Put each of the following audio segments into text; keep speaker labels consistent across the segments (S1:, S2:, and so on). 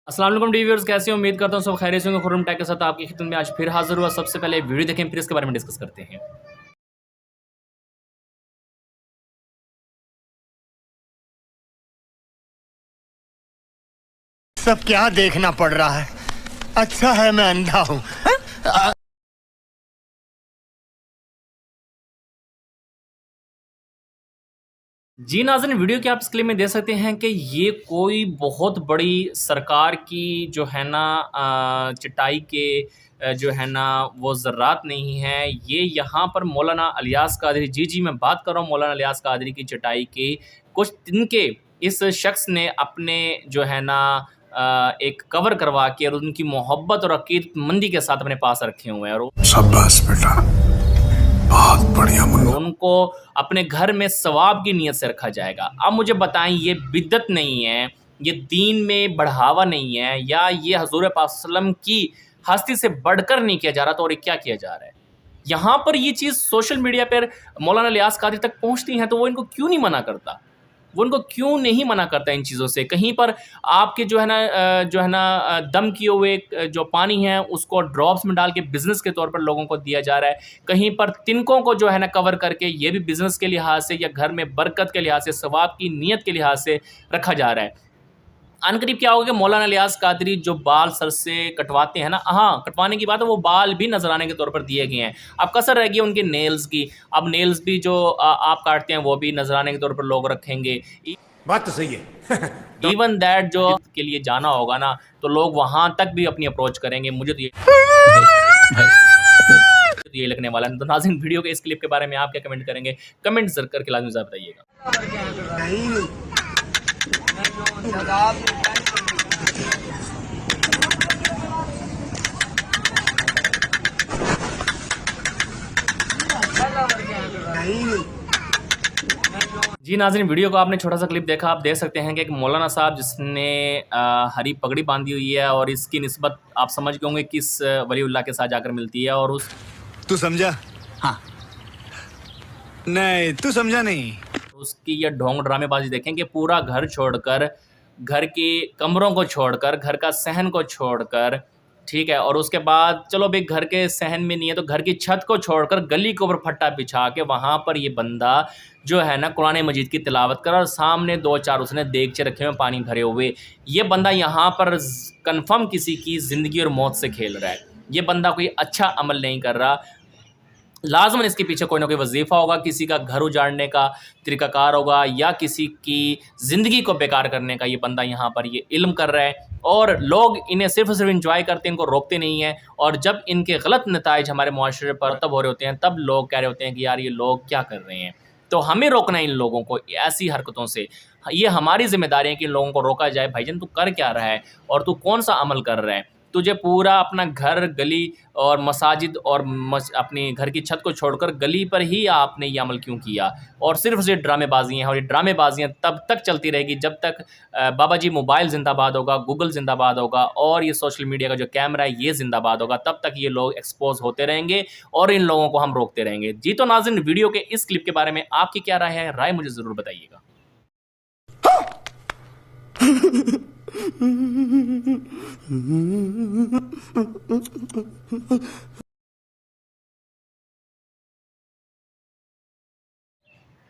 S1: अस्सलाम वालेकुम व्यूअर्स, कैसे हो? उम्मीद करता हूँ सब खैरियत से होंगे। खुर्रम टेक के साथ आपकी खिदमत में आज फिर हाजिर हुआ। सबसे पहले वीडियो देखें, फिर इसके बारे में डिस्कस करते हैं।
S2: सब क्या देखना पड़ रहा है? अच्छा है मैं अंधा हूँ।
S1: जी नाज़रीन, वीडियो के आप स्क्रीन में देख सकते हैं कि ये कोई बहुत बड़ी सरकार की जो है ना चटाई के जो है ना वो ज़र्रात नहीं है। ये यहाँ पर मौलाना इलियास कादरी, जी मैं बात कर रहा हूँ मौलाना इलियास कादरी की चटाई की कुछ तिनके इस शख्स ने अपने जो है ना एक कवर करवा के और उनकी मोहब्बत और अकीदतमंदी के साथ अपने पास रखे हुए हैं। और
S3: शाबाश बेटा, बहुत बढ़िया मुन्ना।
S1: उनको अपने घर में सवाब की नीयत से रखा जाएगा। अब मुझे बताएं, ये बिद्दत नहीं है, ये दीन में बढ़ावा नहीं है, या ये हजूर पाक सल्लम की हस्ती से बढ़कर नहीं किया जा रहा, तो और ये क्या किया जा रहा है? यहाँ पर ये चीज़ सोशल मीडिया पर मौलाना इलियास कादरी तक पहुँचती हैं, तो वो इनको क्यों नहीं मना करता? वो उनको क्यों नहीं मना करता इन चीज़ों से? कहीं पर आपके जो है ना दम किए हुए जो पानी है उसको ड्रॉप्स में डाल के बिज़नेस के तौर पर लोगों को दिया जा रहा है। कहीं पर तिनकों को जो है ना कवर करके ये भी बिज़नेस के लिहाज से या घर में बरकत के लिहाज से, सवाब की नीयत के लिहाज से रखा जा रहा है। अनकरीब क्या होगा कि मौलाना इलियास कादरी जो बाल सर से कटवाते हैं ना, हाँ, कटवाने की बात है, वो बाल भी नजराने के तौर पर दिए गए हैं। अब कसर रह गई उनके नेल्स की। अब नेल्स भी जो आप काटते हैं वो भी नजराने के तौर पर लोग रखेंगे।
S4: बात तो सही है।
S1: इवन दैट जो के लिए जाना होगा ना, तो लोग वहां तक भी अपनी अप्रोच करेंगे। मुझे तो ये लगने वाला है। तो नाज़रीन, वीडियो के इस क्लिप के बारे में आप क्या कमेंट करेंगे? कमेंट जरूर करके लाजमी बताइएगा। जी नाज़रीन, वीडियो को आपने छोटा सा क्लिप देखा। आप देख सकते हैं कि एक मौलाना साहब जिसने हरी पगड़ी बांधी हुई है, और इसकी निस्बत आप समझ गए होंगे किस वलीउल्लाह के साथ जाकर मिलती है। और उस
S3: तू समझा? हाँ। नहीं, तू समझा नहीं।
S1: उसकी ये ढोंग ड्रामेबाजी देखें कि पूरा घर छोड़कर, घर के कमरों को छोड़कर, घर का सहन को छोड़कर, ठीक है, और उसके बाद चलो भाई घर के सहन में नहीं है तो घर की छत को छोड़कर गली के ऊपर फट्टा बिछा के वहाँ पर ये बंदा जो है ना कुरान मजीद की तिलावत कर, और सामने 2-4 उसने देगचे रखे हुए पानी भरे हुए। ये बंदा यहाँ पर कंफर्म किसी की ज़िंदगी और मौत से खेल रहा है। ये बंदा कोई अच्छा अमल नहीं कर रहा। लाजमन इसके पीछे कोई ना कोई वजीफ़ा होगा, किसी का घर उजाड़ने का तरीक़ाकार होगा, या किसी की ज़िंदगी को बेकार करने का ये बंदा यहाँ पर ये इल्म कर रहा है। और लोग इन्हें सिर्फ और सिर्फ इंजॉय करते हैं, इनको रोकते नहीं हैं। और जब इनके गलत नताइज हमारे मुआशरे पर तब हो रहे होते हैं, तब लोग कह रहे होते हैं कि यार ये लोग क्या कर रहे हैं। तो हमें रोकना है इन लोगों को ऐसी हरकतों से। ये हमारी ज़िम्मेदारी है कि इन लोगों को रोका जाए। भाईजान, तू कर क्या रहा है और तू कौन सा अमल कर रहा है? तुझे पूरा अपना घर, गली और मसाजिद और अपनी घर की छत को छोड़कर गली पर ही आपने ये अमल क्यों किया? और सिर्फ से ड्रामेबाजियाँ हैं, और ये ड्रामेबाजियाँ तब तक चलती रहेगी जब तक बाबा जी मोबाइल ज़िंदाबाद होगा, गूगल ज़िंदाबाद होगा, और ये सोशल मीडिया का जो कैमरा है ये ज़िंदाबाद होगा। तब तक ये लोग एक्सपोज होते रहेंगे और इन लोगों को हम रोकते रहेंगे। जी तो नाज़रीन, वीडियो के इस क्लिप के बारे में आपकी क्या राय है? राय मुझे ज़रूर बताइएगा।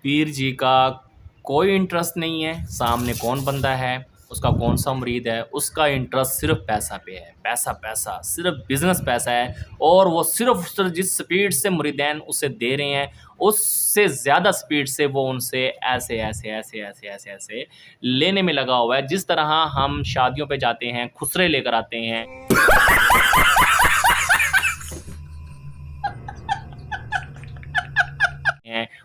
S1: पीर जी का कोई इंटरेस्ट नहीं है सामने कौन बंदा है, उसका कौन सा मुरीद है। उसका इंटरेस्ट सिर्फ पैसा पे है। पैसा पैसा, सिर्फ बिजनेस पैसा है। और वो सिर्फ जिस स्पीड से मुरीदैन उसे दे रहे हैं, उससे ज़्यादा स्पीड से वो उनसे ऐसे ऐसे ऐसे ऐसे ऐसे ऐसे लेने में लगा हुआ है। जिस तरह हम शादियों पे जाते हैं, खुसरे लेकर आते हैं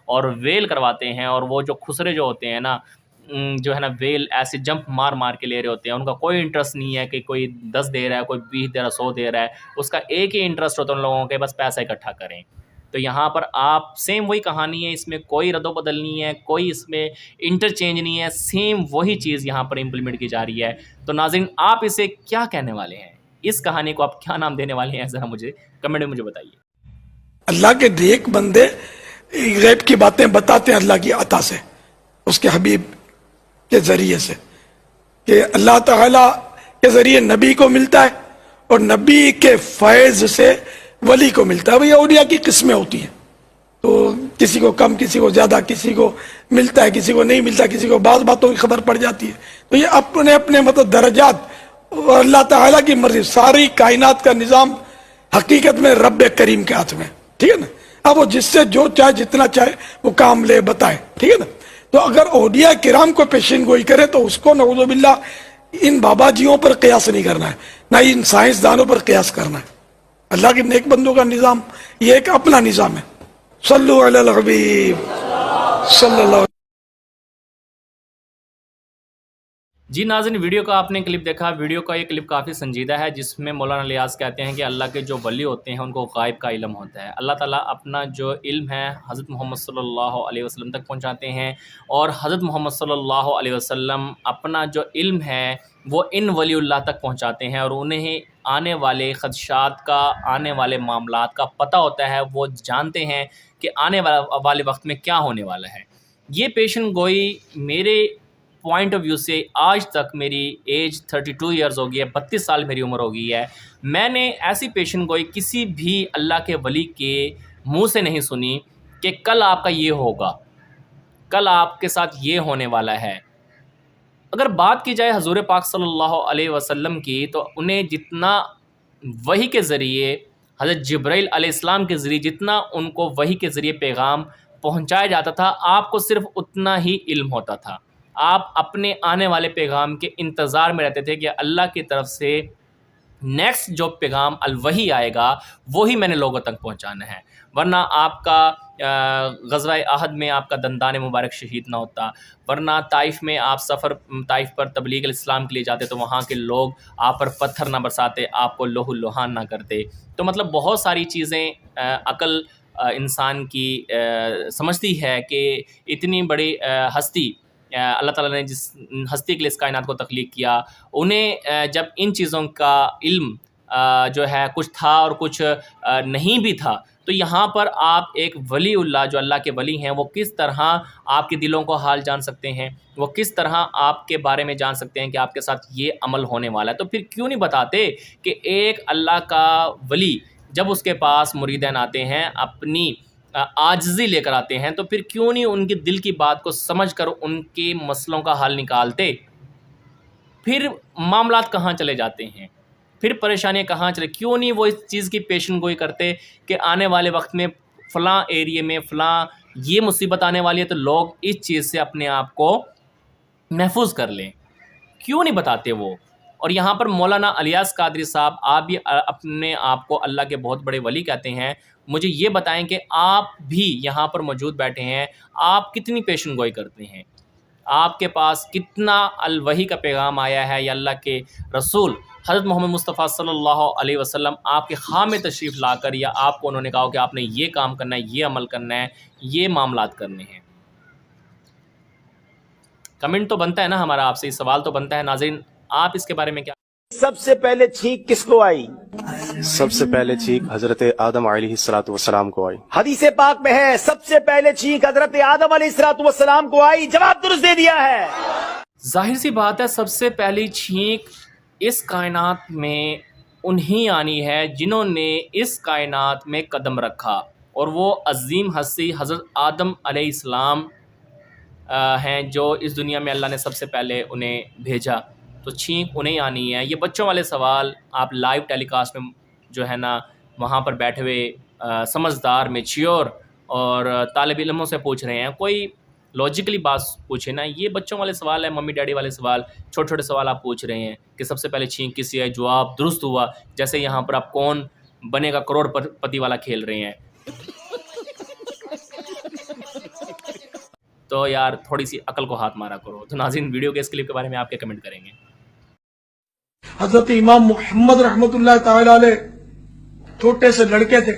S1: और वेल करवाते हैं, और वो जो खुसरे जो होते हैं ना, जो है ना वेल ऐसे जंप मार मार के ले रहे होते हैं। उनका कोई इंटरेस्ट नहीं है कि कोई 10 दे रहा है, कोई 20 दे रहा है, 100 दे रहा है। उसका एक ही इंटरेस्ट होता है उन लोगों के, बस पैसा इकट्ठा करें। तो यहाँ पर आप सेम वही कहानी है, इसमें कोई रद्दो-बदल नहीं है, कोई इसमें इंटरचेंज नहीं है। सेम वही चीज़ यहाँ पर इम्प्लीमेंट की जा रही है। तो नाज़रीन, आप इसे क्या कहने वाले हैं? इस कहानी को आप क्या नाम देने वाले हैं? ज़रा मुझे कमेंट में मुझे बताइए।
S5: अल्लाह के नेक बंदे गैब की बातें बताते हैं अल्लाह की अता से, उसके हबीब के जरिए से, कि अल्लाह ताला کے ذریعے نبی کو ملتا ہے اور نبی کے فیض سے ولی کو ملتا ہے. بھئی اولیاء کی قسمیں ہوتی ہیں, تو کسی کو کم, کسی کو زیادہ, کسی کو ملتا ہے, کسی کو نہیں ملتا, کسی کو بعض باتوں کی خبر پڑ جاتی ہے. تو یہ اپنے اپنے مطلب درجات اور اللہ تعالیٰ کی مرضی. ساری کائنات کا نظام حقیقت میں رب کریم کے ہاتھ میں, ٹھیک ہے نا. اب وہ جس سے جو چاہے جتنا چاہے وہ کام لے بتائے, ٹھیک ہے نا. تو اگر اولیاء کرام کو پیشین گوئی کرے تو اس کو نعوذ باللہ ان بابا جیوں پر قیاس نہیں کرنا ہے, نہ ان سائنسدانوں پر قیاس کرنا ہے. اللہ کے نیک بندوں کا نظام یہ ایک اپنا نظام ہے. صلو علی الحبیب صلی اللہ.
S1: جی ناظرین, ویڈیو کا آپ نے کلپ دیکھا. ویڈیو کا یہ کلپ کافی سنجیدہ ہے, جس میں مولانا الیاس کہتے ہیں کہ اللہ کے جو ولی ہوتے ہیں ان کو غائب کا علم ہوتا ہے. اللہ تعالیٰ اپنا جو علم ہے حضرت محمد صلی اللہ علیہ وسلم تک پہنچاتے ہیں, اور حضرت محمد صلی اللہ علیہ وسلم اپنا جو علم ہے وہ ان ولی اللہ تک پہنچاتے ہیں, اور انہیں آنے والے خدشات کا, آنے والے معاملات کا پتہ ہوتا ہے. وہ جانتے ہیں کہ آنے والے وقت میں کیا ہونے والا ہے. یہ پیشن گوئی میرے پوائنٹ آف ویو سے آج تک, میری ایج 32 ایئرز ہو گئی ہے, 32 سال میری عمر ہو گئی ہے, میں نے ایسی پیشن گوئی کسی بھی اللہ کے ولی کے منہ سے نہیں سنی کہ کل آپ کا یہ ہوگا, کل آپ کے ساتھ یہ ہونے والا ہے. اگر بات کی جائے حضور پاک صلی اللہ علیہ وسلم کی, تو انہیں جتنا وحی کے ذریعے, حضرت جبرائیل علیہ السلام کے ذریعے جتنا ان کو وحی کے ذریعے پیغام پہنچایا جاتا تھا, آپ کو صرف اتنا ہی علم ہوتا تھا. آپ اپنے آنے والے پیغام کے انتظار میں رہتے تھے کہ اللہ کی طرف سے نیکسٹ جو پیغام الوحی آئے گا وہی میں نے لوگوں تک پہنچانا ہے. ورنہ آپ کا غزوہ احد میں آپ کا دندان مبارک شہید نہ ہوتا, ورنہ طائف میں آپ طائف پر تبلیغ الاسلام کے لیے جاتے تو وہاں کے لوگ آپ پر پتھر نہ برساتے, آپ کو لوح لوہان نہ کرتے. تو مطلب بہت ساری چیزیں عقل انسان کی سمجھتی ہے کہ اتنی بڑی ہستی اللہ تعالیٰ نے جس ہستی کے لیے اس کائنات کو تخلیق کیا, انہیں جب ان چیزوں کا علم جو ہے کچھ تھا اور کچھ نہیں بھی تھا, تو یہاں پر آپ ایک ولی اللہ جو اللہ کے ولی ہیں وہ کس طرح آپ کے دلوں کو حال جان سکتے ہیں, وہ کس طرح آپ کے بارے میں جان سکتے ہیں کہ آپ کے ساتھ یہ عمل ہونے والا ہے. تو پھر کیوں نہیں بتاتے کہ ایک اللہ کا ولی جب اس کے پاس مریدین آتے ہیں اپنی عاجزی لے کر آتے ہیں, تو پھر کیوں نہیں ان کے دل کی بات کو سمجھ کر ان کے مسئلوں کا حل نکالتے؟ پھر معاملات کہاں چلے جاتے ہیں, پھر پریشانیاں کہاں چلے, کیوں نہیں وہ اس چیز کی پیشن گوئی کرتے کہ آنے والے وقت میں فلاں ایریے میں فلاں یہ مصیبت آنے والی ہے, تو لوگ اس چیز سے اپنے آپ کو محفوظ کر لیں. کیوں نہیں بتاتے وہ؟ اور یہاں پر مولانا الیاس قادری صاحب, آپ بھی اپنے آپ کو اللہ کے بہت بڑے ولی کہتے ہیں, مجھے یہ بتائیں کہ آپ بھی یہاں پر موجود بیٹھے ہیں, آپ کتنی پیشن گوئی کرتے ہیں, آپ کے پاس کتنا الوحی کا پیغام آیا ہے, یا اللہ کے رسول حضرت محمد مصطفیٰ صلی اللہ علیہ وسلم آپ کے خام میں تشریف لا کر, یا آپ کو انہوں نے کہا کہ آپ نے یہ کام کرنا ہے, یہ عمل کرنا ہے, یہ معاملات کرنے ہیں. کمنٹ تو بنتا ہے نا ہمارا آپ سے, سوال تو بنتا ہے. ناظرین آپ اس کے بارے میں کیا؟
S6: سب سے پہلے چھینک کس کو آئی؟
S7: سب سے پہلے چھینک حضرت آدم علیہ السلام کو آئی.
S6: حدیث پاک میں ہے سب سے پہلے چھینک حضرت آدم علیہ السلام کو آئی. جواب درست دے دیا ہے.
S1: ظاہر سی بات ہے, سب سے پہلی چھینک اس کائنات میں انہی آنی ہے جنہوں نے اس کائنات میں قدم رکھا, اور وہ عظیم ہستی حضرت آدم علیہ السلام ہیں جو اس دنیا میں اللہ نے سب سے پہلے انہیں بھیجا. تو چھینک انہیں آنی ہے. یہ بچوں والے سوال آپ لائیو ٹیلی کاسٹ میں جو ہے نا وہاں پر بیٹھے ہوئے سمجھدار میچیور اور طالب علموں سے پوچھ رہے ہیں, کوئی لاجیکلی بات پوچھے نا. یہ بچوں والے سوال ہے, ممی ڈیڈی والے سوال, چھوٹے چھوٹے سوال آپ پوچھ رہے ہیں کہ سب سے پہلے چھینک کسی ہے, جواب درست ہوا. جیسے یہاں پر آپ کون بنے گا کروڑ پتی والا کھیل رہے ہیں. تو یار تھوڑی سی عقل کو ہاتھ مارا کرو. تو ناظرین ویڈیو کے اس کلپ کے بارے میں آپ کیا کمنٹ کریں گے؟
S5: حضرت امام محمد رحمۃ اللہ تعالی علیہ چھوٹے سے لڑکے تھے.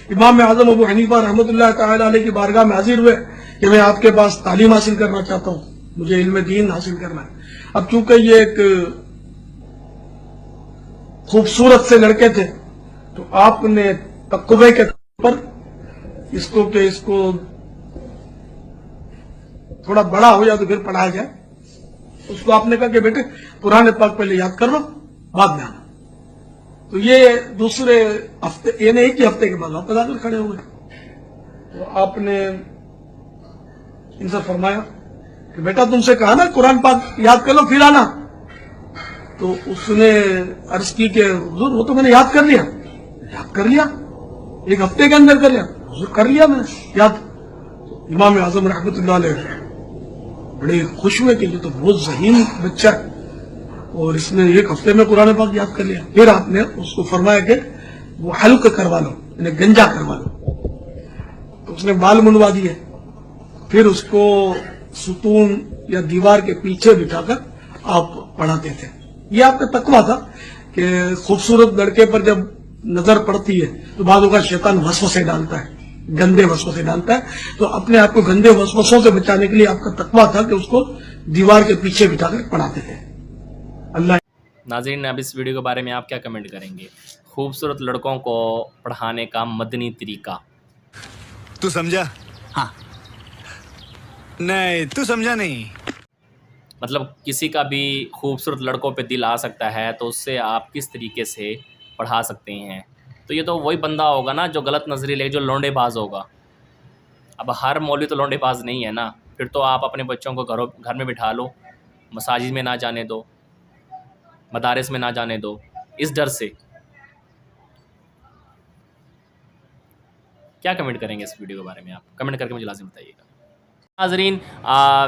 S5: امام اعظم ابو حنیفہ رحمۃ اللہ تعالی علیہ کی بارگاہ میں حاضر ہوئے کہ میں آپ کے پاس تعلیم حاصل کرنا چاہتا ہوں, مجھے علم دین حاصل کرنا ہے. اب چونکہ یہ ایک خوبصورت سے لڑکے تھے تو آپ نے تقوی کے طور پر اس کو تھوڑا بڑا ہو جائے تو پھر پڑھایا جائے. اس کو آپ نے کہا کہ بیٹے قرآن پاک پہلے یاد کر لو, बाद में आना। तो ये दूसरे हफ्ते, ये नहीं कि हफ्ते के बाद वापस आकर खड़े हुए। तो आपने इनसे फरमाया कि बेटा तुमसे कहा ना कुरान पाक याद कर लो फिर आना। तो उसने अर्ज की कि हुजूर वो तो मैंने याद कर लिया। याद कर लिया, एक हफ्ते के अंदर कर लिया। हुजूर कर लिया मैंने याद। तो इमाम आजम रहमतुल्लाह अलैह बड़े खुश हुए कि ये तो बहुत ज़हीन बच्चा है और इसने एक हफ्ते में कुरान पाक याद कर लिया। फिर आपने उसको फरमाया कि वो हल्क करवा लो, यानी गंजा करवा लो। तो उसने बाल मुंडवा दिए। फिर उसको सुतून या दीवार के पीछे बिठाकर आप पढ़ाते थे। ये आपका तकवा था कि खूबसूरत लड़के पर जब नजर पड़ती है तो बादों का शैतान वसवसे डालता है, गंदे वसवसे डालता है। तो अपने आप को गंदे वसवसों से बचाने के लिए आपका तकवा था कि उसको दीवार के पीछे बिठाकर पढ़ाते थे। अल्लाह।
S1: नाज़रीन, अब इस वीडियो के बारे में आप क्या कमेंट करेंगे? खूबसूरत लड़कों को पढ़ाने का मदनी तरीका।
S2: तू समझा? हाँ। नहीं, तू समझा नहीं।
S1: मतलब किसी का भी खूबसूरत लड़कों पे दिल आ सकता है तो उससे आप किस तरीके से पढ़ा सकते हैं? तो ये तो वही बंदा होगा ना जो गलत नजरिए ले, जो लौंडेबाज होगा। अब हर मौलवी तो लौंडेबाज नहीं है ना। फिर तो आप अपने बच्चों को घर में बिठा लो, मसाजिद में ना जाने दो, मदारिस में ना जाने दो, इस डर से। क्या कमेंट करेंगे इस वीडियो के बारे में? आप कमेंट करके मुझे लाजिम बताइएगा। नाज़रीन,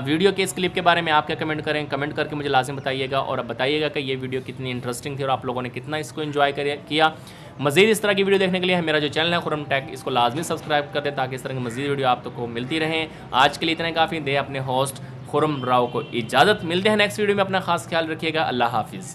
S1: वीडियो के इस क्लिप के बारे में आप क्या कमेंट करें, कमेंट करके मुझे लाजिम बताइएगा। और अब बताइएगा कि ये वीडियो कितनी इंटरेस्टिंग थी और आप लोगों ने कितना इसको एंजॉय किया। मज़ीद इस तरह की वीडियो देखने के लिए मेरा जो चैनल है खुरम टेक, इसको लाजमी सब्सक्राइब कर दें ताकि इस तरह की मज़ीद वीडियो आप तक को मिलती रहें। आज के लिए इतना काफ़ी। दे अपने होस्ट खुरम राव को इजाज़त। मिलते हैं नेक्स्ट वीडियो में। अपना खास ख्याल रखिएगा। अल्लाह हाफिज़।